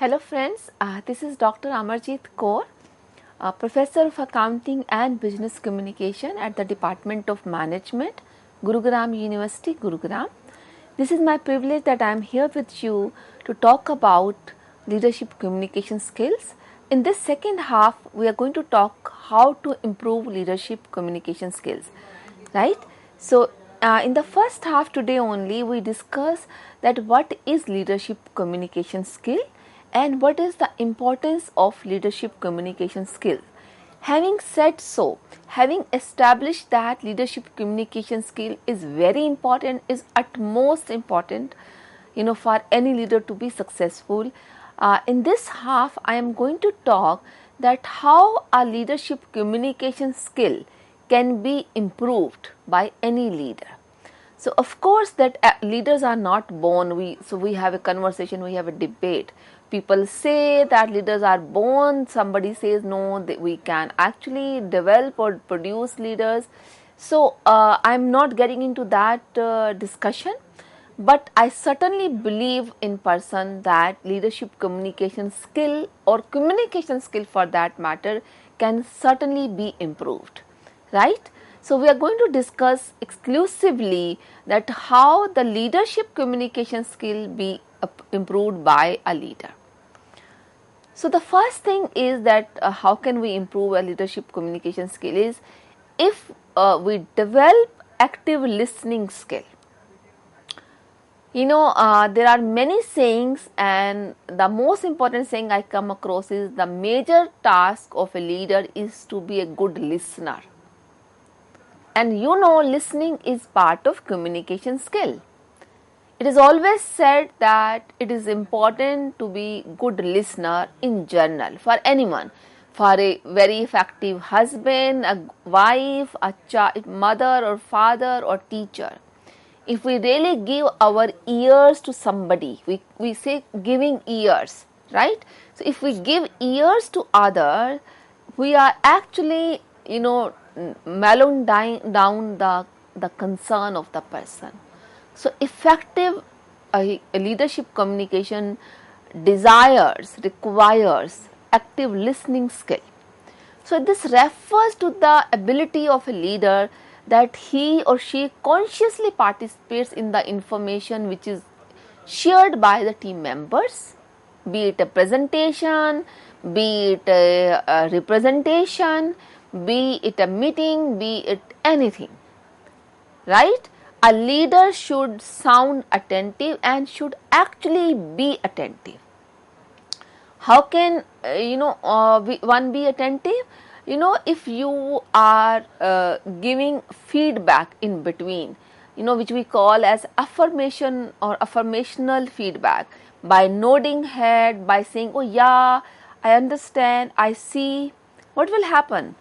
Hello friends, this is Dr. Amarjit Kaur, Professor of Accounting and Business Communication at the Department of Management, Gurugram University, Gurugram. This is my privilege that I am here with you to talk about leadership communication skills. In this second half, we are going to talk how to improve leadership communication skills, right? So, in the first half today only, we discuss that what is leadership communication skill and what is the importance of leadership communication skill. Having said so, having established that leadership communication skill is very important, is utmost important, for any leader to be successful. In this half, I am going to talk that how a leadership communication skill can be improved by any leader. So of course that leaders are not born. We have a conversation, we have a debate. People say that leaders are born. Somebody says no, that we can actually develop or produce leaders. So I'm not getting into that discussion. But I certainly believe in person that leadership communication skill or communication skill for that matter can certainly be improved, right? So we are going to discuss exclusively that how the leadership communication skill be improved by a leader. So the first thing is that how can we improve a leadership communication skill is if we develop active listening skill. There are many sayings, and the most important saying I come across is the major task of a leader is to be a good listener. And listening is part of communication skill. It is always said that it is important to be good listener in general for anyone, for a very effective husband, a wife, a child, mother or father or teacher. If we really give our ears to somebody, we say giving ears, right? So if we give ears to others, we are actually, mellowing down the concern of the person. So effective leadership communication requires active listening skill. So this refers to the ability of a leader that he or she consciously participates in the information which is shared by the team members, be it a presentation, be it a representation, be it a meeting, be it anything, right? A leader should sound attentive and should actually be attentive. How can one be attentive? If you are giving feedback in between, which we call as affirmation or affirmational feedback, by nodding head, by saying, oh yeah, I understand, I see, what will happen?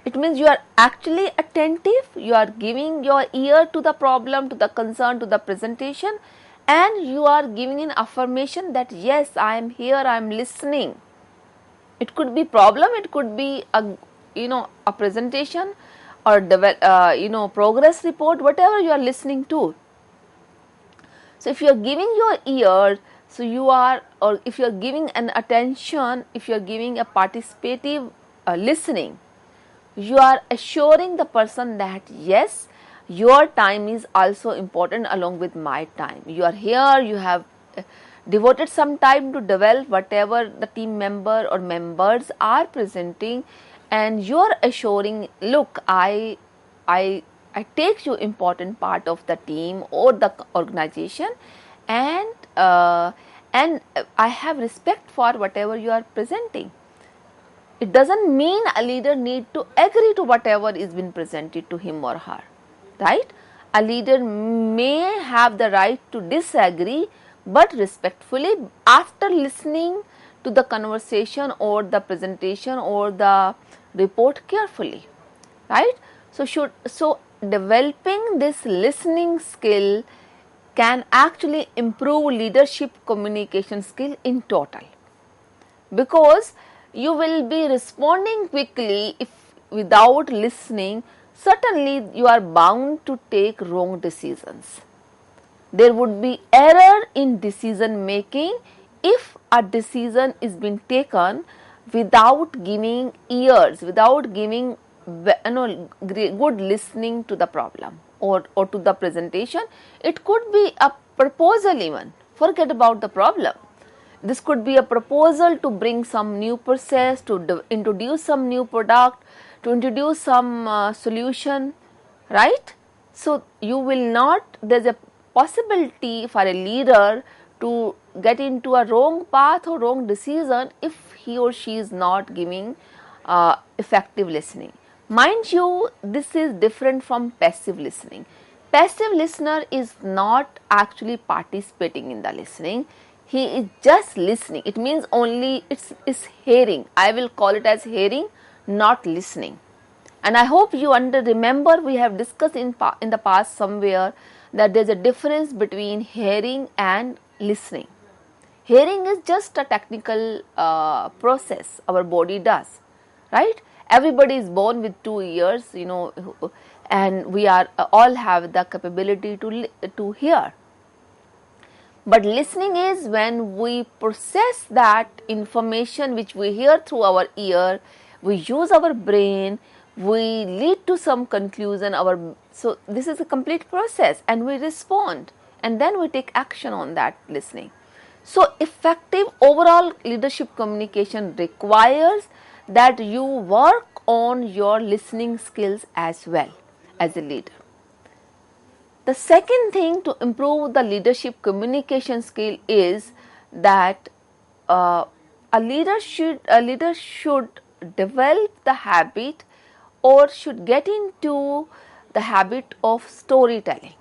It means you are actually attentive, you are giving your ear to the problem, to the concern, to the presentation, and you are giving an affirmation that yes, I am here, I am listening. It could be problem, it could be a presentation or progress report, whatever you are listening to. So if you are giving your ear, so you are, or if you are giving an attention, if you are giving a participative listening, you are assuring the person that yes, your time is also important along with my time. You are here, you have devoted some time to develop whatever the team member or members are presenting, and you are assuring, look, I take you important part of the team or the organization, and I have respect for whatever you are presenting. It doesn't mean a leader need to agree to whatever is been presented to him or her, right? A leader may have the right to disagree, but respectfully after listening to the conversation or the presentation or the report carefully, right? So developing this listening skill can actually improve leadership communication skill in total, because you will be responding quickly. If without listening, certainly you are bound to take wrong decisions. There would be error in decision making if a decision is being taken without giving ears, without giving good listening to the problem or to the presentation. It could be a proposal even, forget about the problem. This could be a proposal to bring some new process, to introduce some new product, to introduce some solution, right? So you will not, there's a possibility for a leader to get into a wrong path or wrong decision if he or she is not giving effective listening. Mind you, this is different from passive listening. Passive listener is not actually participating in the listening. He is just listening. It means only it's hearing. I will call it as hearing, not listening. And I hope you remember we have discussed in the past somewhere that there is a difference between hearing and listening. Hearing is just a technical process our body does, right? Everybody is born with 2 ears, and we are all have the capability to hear. But listening is when we process that information which we hear through our ear, we use our brain, we lead to some conclusion. So this is a complete process, and we respond, and then we take action on that listening. So effective overall leadership communication requires that you work on your listening skills as well as a leader. The second thing to improve the leadership communication skill is that a leader should develop the habit or should get into the habit of storytelling.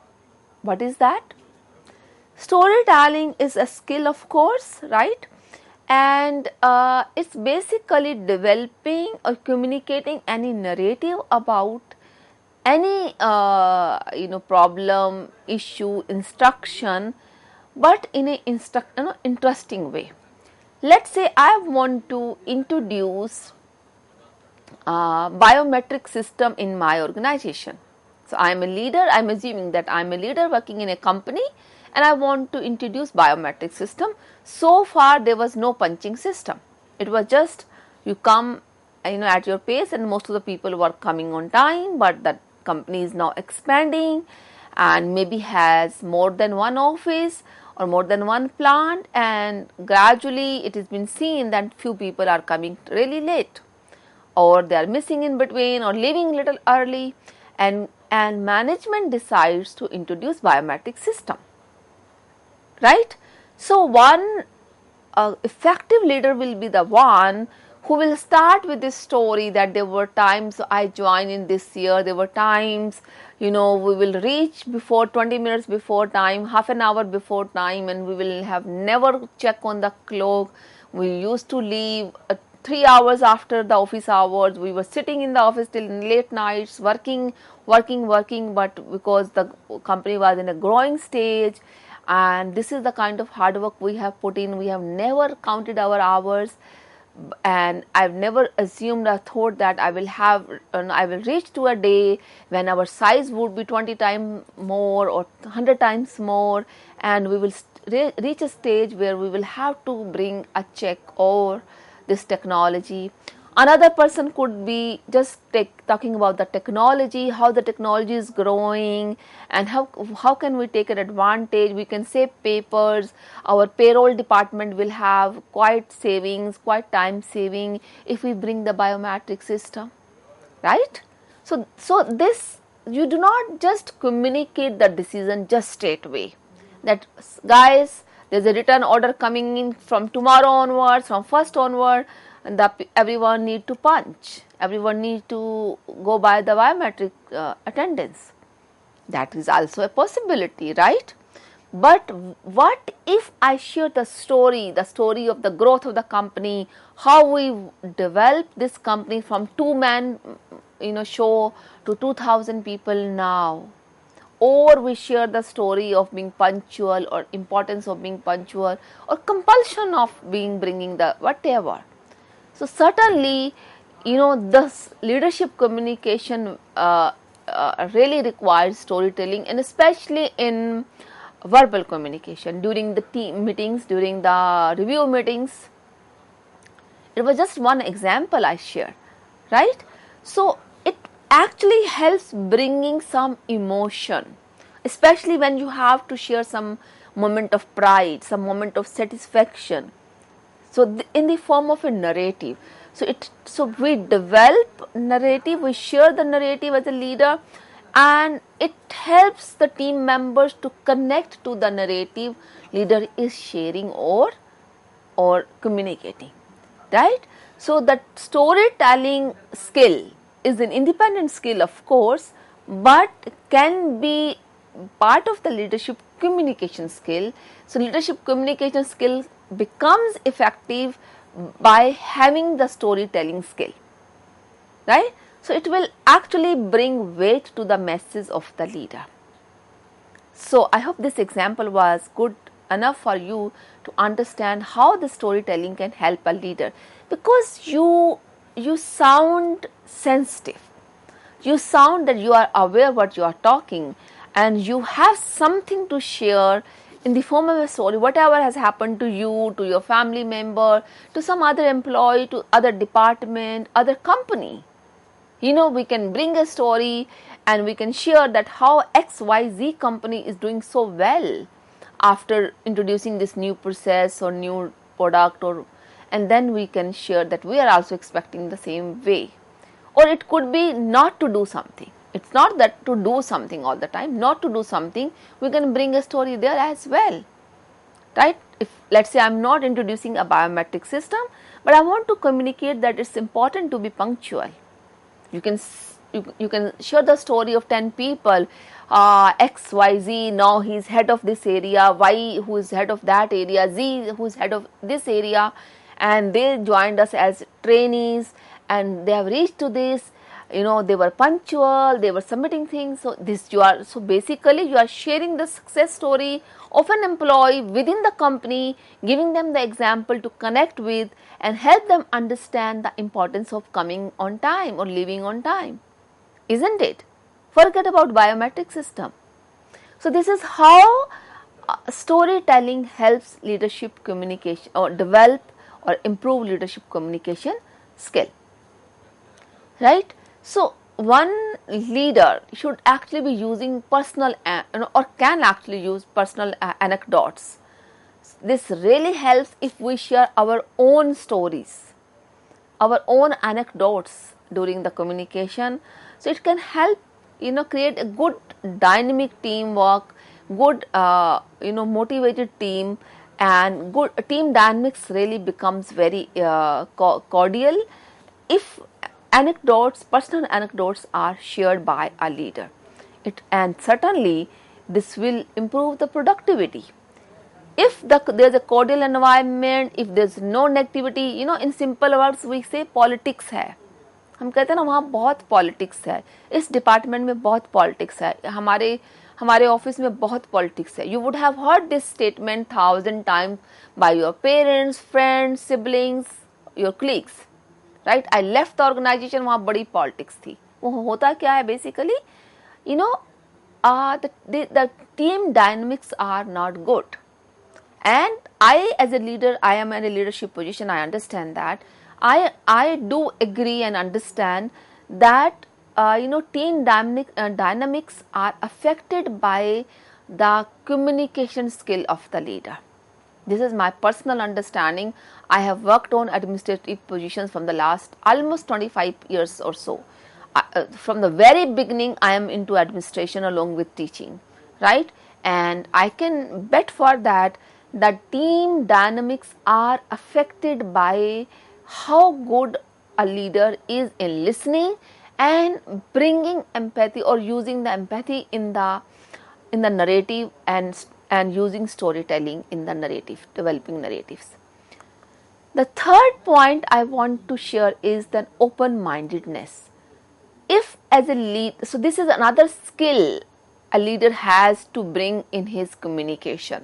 What is that? Storytelling is a skill, of course, right? And it's basically developing or communicating any narrative about any problem, issue, instruction, but in an interesting way. Let's say I want to introduce biometric system in my organization. So I am a leader, I am assuming that I am a leader working in a company, and I want to introduce biometric system. So far there was no punching system. It was just you come at your pace, and most of the people were coming on time, but that company is now expanding and maybe has more than one office or more than one plant, and gradually it has been seen that few people are coming really late, or they are missing in between, or leaving little early, and management decides to introduce biometric system, right? So one effective leader will be the one who will start with this story that there were times I joined in this year, there were times, we will reach before 20 minutes before time, half an hour before time, and we will have never check on the clock. We used to leave 3 hours after the office hours. We were sitting in the office till late nights, working, but because the company was in a growing stage, and this is the kind of hard work we have put in. We have never counted our hours, and I've never assumed or thought that I will reach to a day when our size would be 20 times more or 100 times more, and we will reach a stage where we will have to bring a check or this technology. Another person could be just talking about the technology, how the technology is growing, and how can we take an advantage. We can save papers. Our payroll department will have quite time saving if we bring the biometric system, right? So this, you do not just communicate the decision just straight away that guys, there's a return order coming in from tomorrow onwards, from first onward, and everyone need to punch, everyone need to go by the biometric attendance. That is also a possibility, right? But what if I share the story of the growth of the company, how we developed this company from 2-man show to 2,000 people now, or we share the story of being punctual or importance of being punctual or compulsion of bringing the whatever. So certainly, this leadership communication really requires storytelling, and especially in verbal communication during the team meetings, during the review meetings. It was just one example I shared, right? So it actually helps bringing some emotion, especially when you have to share some moment of pride, some moment of satisfaction. So in the form of a narrative. So we develop narrative, we share the narrative as a leader, and it helps the team members to connect to the narrative leader is sharing or communicating, right? So that storytelling skill is an independent skill, of course, but can be part of the leadership communication skill. So leadership communication skill becomes effective by having the storytelling skill, right? So it will actually bring weight to the message of the leader. So I hope this example was good enough for you to understand how the storytelling can help a leader, because you sound sensitive, you sound that you are aware what you are talking, and you have something to share in the form of a story, whatever has happened to you, to your family member, to some other employee, to other department, other company. We can bring a story and we can share that how XYZ company is doing so well after introducing this new process or new product, and then we can share that we are also expecting the same way. Or it could be not to do something. It's not that to do something all the time, not to do something, we can bring a story there as well, right? If let's say I'm not introducing a biometric system, but I want to communicate that it's important to be punctual. You can share the story of 10 people, XYZ, now he's head of this area, Y who is head of that area, Z who is head of this area, and they joined us as trainees and they have reached to this, they were punctual, they were submitting things. So basically you are sharing the success story of an employee within the company, giving them the example to connect with and help them understand the importance of coming on time or leaving on time, isn't it? Forget about biometric system. So this is how storytelling helps leadership communication or develop or improve leadership communication skill, right? So one leader should actually be using personal or can actually use personal anecdotes. This really helps if we share our own stories, our own anecdotes during the communication. So it can help create a good dynamic teamwork, good motivated team, and good team dynamics really becomes very cordial if personal anecdotes are shared by a leader. And certainly this will improve the productivity. If there's a cordial environment, if there's no negativity, in simple words we say politics है, हम कहते हैं ना वहाँ बहुत politics है, इस department में बहुत पॉलिटिक्स है, हमारे ऑफिस में बहुत पॉलिटिक्स है. You would have heard this statement 1000 times by your parents, friends, siblings, your colleagues, right? I left the organisation, वहाँ बड़ी पॉलिटिक्स थी. वो होता क्या है basically, the team dynamics are not good. And I as a leader, I am in a leadership position, I understand that. I do agree and understand that team dynamics are affected by the communication skill of the leader. This is my personal understanding. I have worked on administrative positions from the last almost 25 years or so. From the very beginning I am into administration along with teaching, right? And I can bet for that team dynamics are affected by how good a leader is in listening and bringing empathy or using the empathy in the narrative and using storytelling in the narrative, developing narratives. The third point I want to share is the open-mindedness. If as a lead, so this is another skill a leader has to bring in his communication,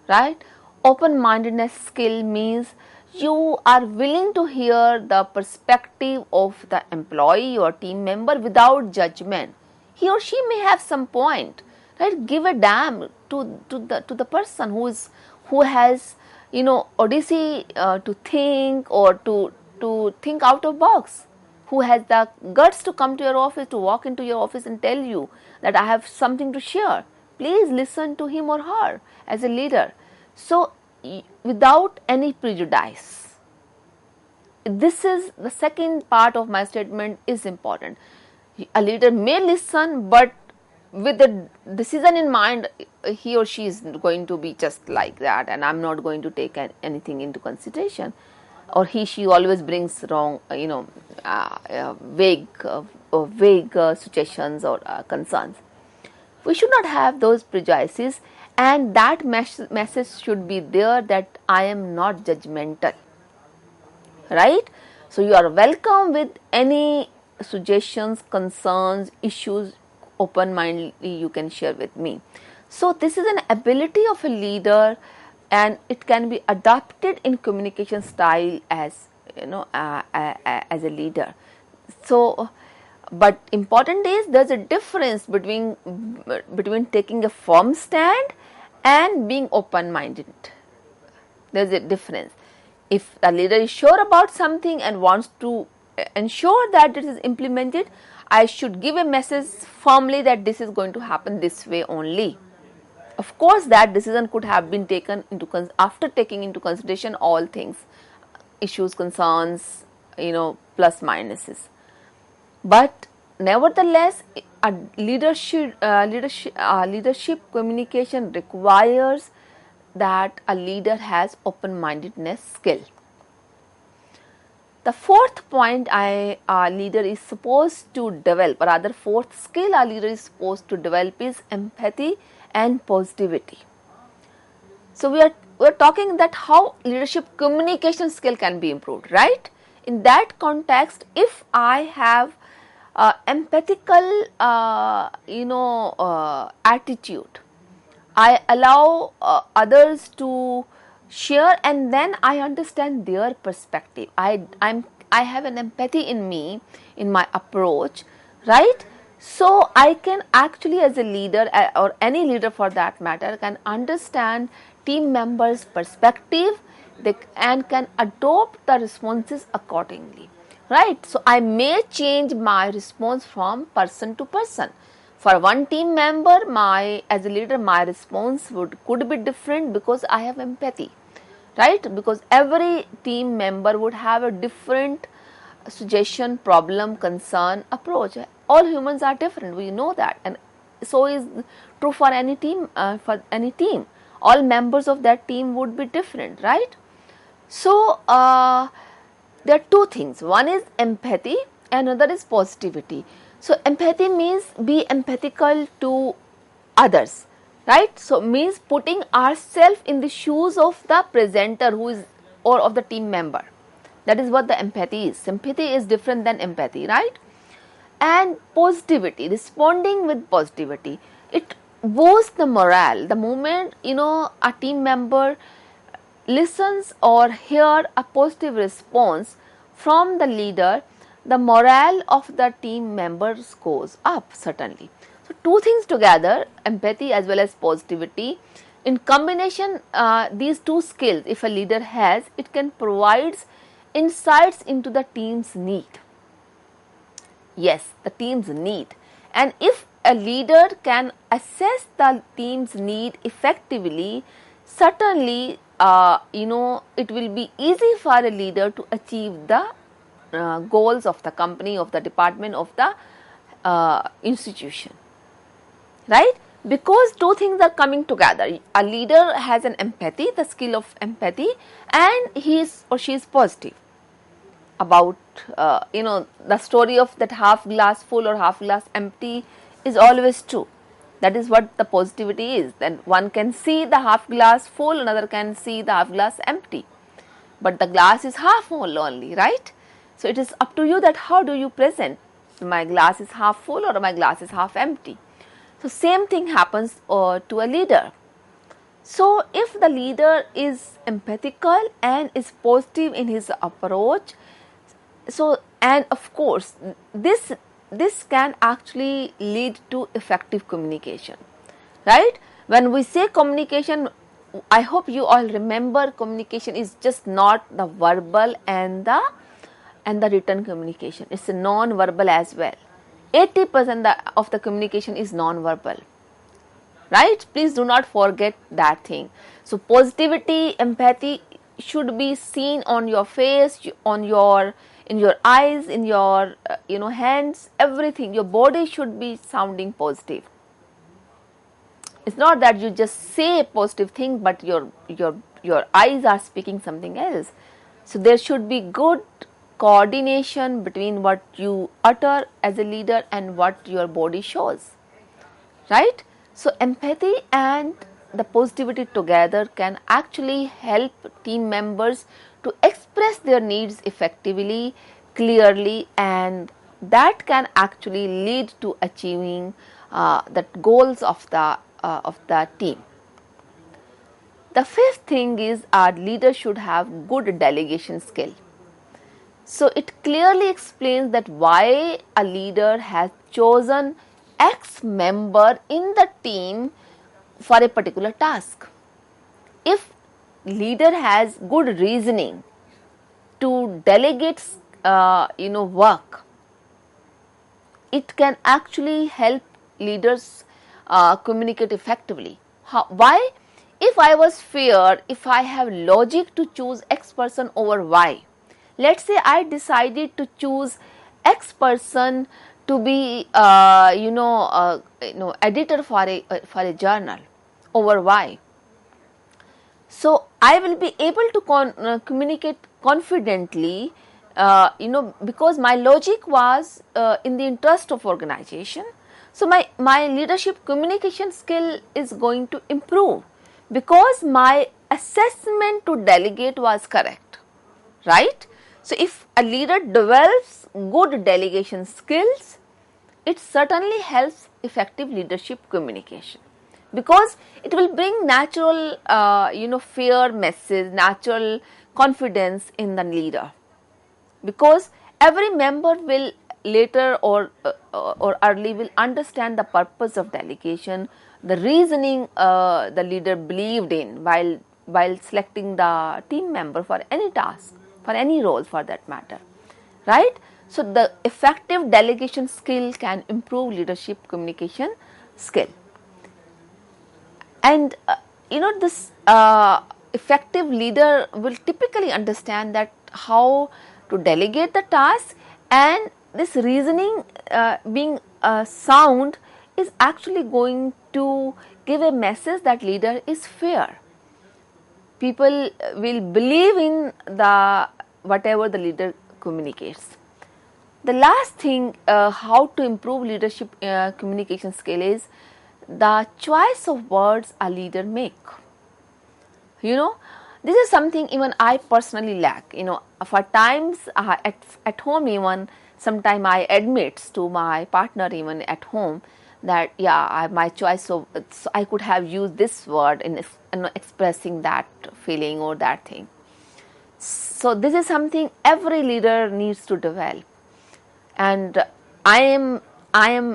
right? Open-mindedness skill means you are willing to hear the perspective of the employee or team member without judgment. He or she may have some point, right? Give a damn the person who has odyssey to think, or to think out of box, who has the guts to come to your office, to walk into your office and tell you that I have something to share. Please listen to him or her as a leader. So without any prejudice. This is the second part of my statement is important. A leader may listen, but with the decision in mind, he or she is going to be just like that, and I'm not going to take anything into consideration. Or she always brings wrong, vague suggestions or concerns. We should not have those prejudices, and that message should be there that I am not judgmental. Right? So you are welcome with any suggestions, concerns, issues, open-mindedly you can share with me. So this is an ability of a leader, and it can be adopted in communication style as as a leader. So, but important is there's a difference between taking a firm stand and being open-minded. There's a difference. If the leader is sure about something and wants to ensure that it is implemented, I should give a message firmly that this is going to happen this way only. Of course, that decision could have been taken after taking into consideration all things, issues, concerns, plus minuses. But nevertheless, a leadership communication requires that a leader has open-mindedness skill. The fourth point a leader is supposed to develop, or rather fourth skill a leader is supposed to develop is empathy and positivity. So we are talking that how leadership communication skill can be improved, right? In that context, if I have empathical attitude, I allow others to share, and then I understand their perspective. I have an empathy in me, in my approach, right? So I can actually, as a leader, or any leader for that matter, can understand team members' perspective and can adopt the responses accordingly, right? So I may change my response from person to person. For one team member, as a leader, my response could be different because I have empathy, right? Because every team member would have a different suggestion, problem, concern, approach. All humans are different. We know that, and so is true for any team. All members of that team would be different, right? So there are two things. One is empathy, and another is positivity. So empathy means be empathetical to others, right? So means putting ourselves in the shoes of the presenter or of the team member. That is what the empathy is. Sympathy is different than empathy, right? And positivity, responding with positivity, it boosts the morale. The moment a team member listens or hear a positive response from the leader, the morale of the team members goes up, certainly. So two things together, empathy as well as positivity, in combination, these two skills, if a leader has, it can provide insights into the team's need. Yes, the team's need. And if a leader can assess the team's need effectively, certainly it will be easy for a leader to achieve the goals of the company, of the department, of the institution, right? Because two things are coming together. A leader has an empathy, the skill of empathy, and he or she is positive about the story of that half glass full or half glass empty is always true. That is what the positivity is. Then one can see the half glass full, another can see the half glass empty, but the glass is half full only, right? So it is up to you that how do you present, my glass is half full or my glass is half empty. So same thing happens to a leader. So if the leader is empathetical and is positive in his approach, so, and of course this can actually lead to effective communication, right? When we say communication, I hope you all remember communication is just not the verbal and the written communication. It's a non-verbal as well. 80% of the communication is non-verbal, right? Please do not forget that thing. So positivity, empathy should be seen on your face, on your in your eyes, in your hands, everything. Your body should be sounding positive. It's not that you just say a positive thing, but your eyes are speaking something else. So there should be good coordination between what you utter as a leader and what your body shows, right? So empathy and the positivity together can actually help team members to express their needs effectively, clearly, and that can actually lead to achieving the goals of the team. The fifth thing is our leader should have good delegation skill. So it clearly explains that why a leader has chosen X member in the team for a particular task. If leader has good reasoning to delegate work, it can actually help leaders communicate effectively. Why? If I was fair, if I have logic to choose X person over Y, let's say I decided to choose X person to be editor for a journal over Y. So I will be able to communicate confidently, because my logic was in the interest of organization. So my leadership communication skill is going to improve because my assessment to delegate was correct, right? So if a leader develops good delegation skills, it certainly helps effective leadership communication, because it will bring natural fair message, natural confidence in the leader, because every member will later or early will understand the purpose of delegation, the reasoning the leader believed in while selecting the team member for any task, for any role for that matter, right? So the effective delegation skill can improve leadership communication skill. And this effective leader will typically understand that how to delegate the task, and this reasoning being sound is actually going to give a message that leader is fair. People will believe in the whatever the leader communicates. The last thing, how to improve leadership communication skill, is the choice of words a leader make. This is something even I personally lack. For times at home, even sometime I admit to my partner even at home that my choice of, so I could have used this word in expressing that feeling or that thing. So this is something every leader needs to develop, and I am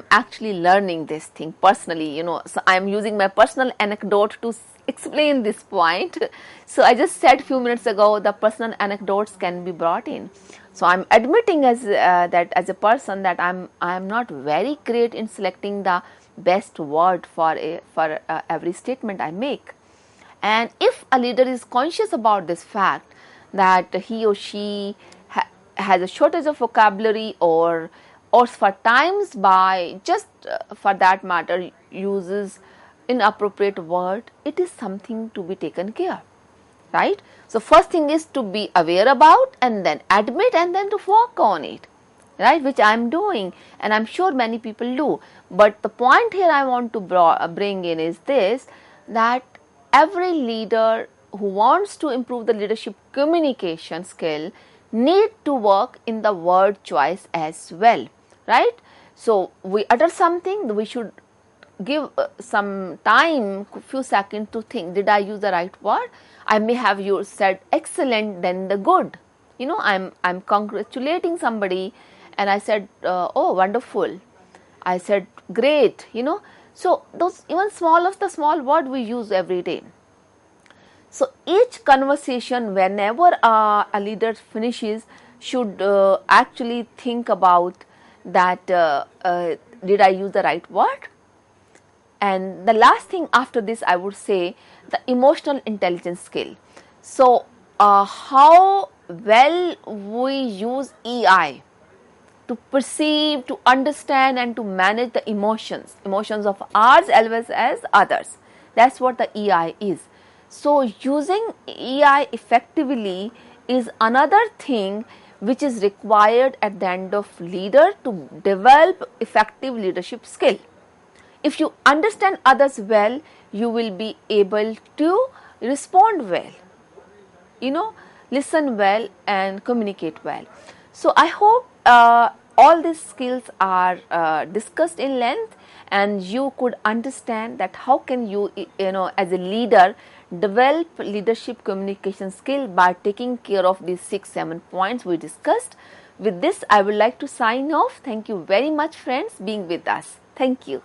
actually learning this thing personally. So I am using my personal anecdote to explain this point. So I just said few minutes ago the personal anecdotes can be brought in. So I'm admitting as a person that I am not very great in selecting the best word for every statement I make. And if a leader is conscious about this fact that he or she has a shortage of vocabulary or for times by just for that matter uses inappropriate word, it is something to be taken care, right? So first thing is to be aware about, and then admit, and then to work on it, right, which I am doing, and I'm sure many people do. But the point here I want to bring in is this, that every leader who wants to improve the leadership communication skill need to work in the word choice as well, right? So we utter something, we should give some time, few seconds to think, did I use the right word? I may have said excellent, then the good. I'm congratulating somebody and I said, oh, wonderful. I said great, So those even small of the small word we use every day. So each conversation, whenever a leader finishes, should actually think about that did I use the right word? And the last thing after this, I would say the emotional intelligence skill. So how well we use EI to perceive, to understand, and to manage the emotions of ours as well as others. That's what the EI is. So using EI effectively is another thing which is required at the end of leader to develop effective leadership skill. If you understand others well, you will be able to respond well, listen well and communicate well. So I hope all these skills are discussed in length, and you could understand that how can you as a leader develop leadership communication skill by taking care of these 6-7 points we discussed. With this, I would like to sign off. Thank you very much, friends, being with us. Thank you.